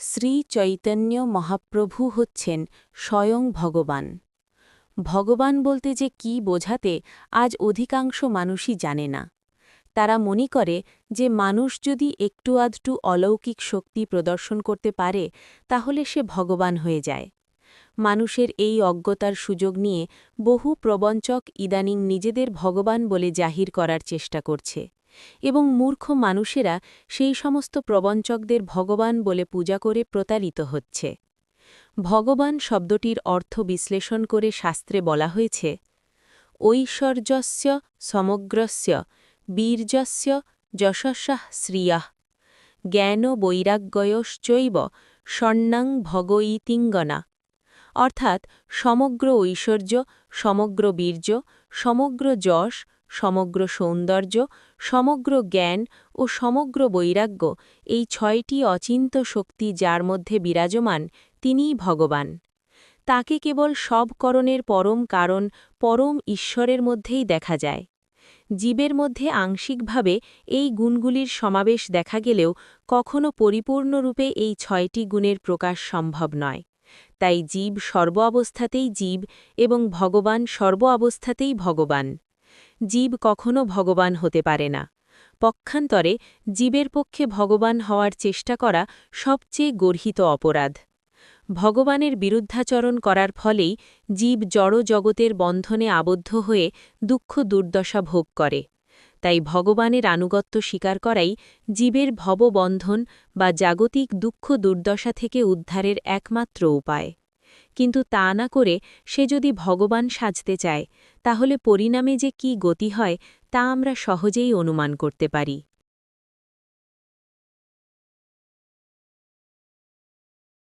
শ্রী চৈতন্য মহাপ্রভু হচ্ছেন স্বয়ং ভগবান। ভগবান বলতে যে কি বোঝাতে আজ অধিকাংশ মানুষই জানে না। তারা মনে করে যে মানুষ যদি একটু আধটু অলৌকিক শক্তি প্রদর্শন করতে পারে তাহলে সে ভগবান হয়ে যায়। মানুষের এই অজ্ঞতার সুযোগ নিয়ে বহু প্রবঞ্চক ইদানিং নিজেদের ভগবান বলে জাহির করার চেষ্টা করছে এবং মূর্খ মানুষেরা সেই সমস্ত প্রবঞ্চকদের ভগবান বলে পূজা করে প্রতারিত হচ্ছে। ভগবান শব্দটির অর্থ বিশ্লেষণ করে শাস্ত্রে বলা হয়েছে, ঐশ্বর্যস্য সমগ্রস্য বীর্যস্য যশস্যাঃ শ্রিয়াঃ জ্ঞান বৈরাগ্যয়শ্চৈব স্বর্ণাং ভগইতিঙ্গনা। অর্থাৎ সমগ্র ঐশ্বর্য, সমগ্র বীর্য, সমগ্র যশ, সমগ্র সৌন্দর্য, সমগ্র জ্ঞান ও সমগ্র বৈরাগ্য, এই ৬টি অচিন্ত শক্তি যার মধ্যে বিরাজমান তিনিই ভগবান। তাকে কেবল সব করণের পরম কারণ পরম ঈশ্বরের মধ্যেই দেখা যায়। জীবের মধ্যে আংশিকভাবে এই গুণগুলির সমাবেশ দেখা গেলেও কখনো পরিপূর্ণরূপে এই ৬টি গুণের প্রকাশ সম্ভব নয়। তাই জীব সর্ব অবস্থাতেই জীব এবং ভগবান সর্ব অবস্থাতেই ভগবান। জীব কখনো ভগবান হতে পারে না। পক্ষান্তরে জীবের পক্ষে ভগবান হওয়ার চেষ্টা করা সবচেয়ে গর্হিত অপরাধ। ভগবানের বিরুদ্ধাচরণ করার ফলেই জীব জড় জগতের বন্ধনে আবদ্ধ হয়ে দুঃখ দুর্দশা ভোগ করে। তাই ভগবানের আনুগত্য স্বীকার করাই জীবের ভববন্ধন বা জাগতিক দুঃখ দুর্দশা থেকে উদ্ধারের একমাত্র উপায়। কিন্তু তা না করে সে যদি ভগবান সাজতে চায় তাহলে পরিণামে যে কি গতি হয় তা আমরা সহজেই অনুমান করতে পারি।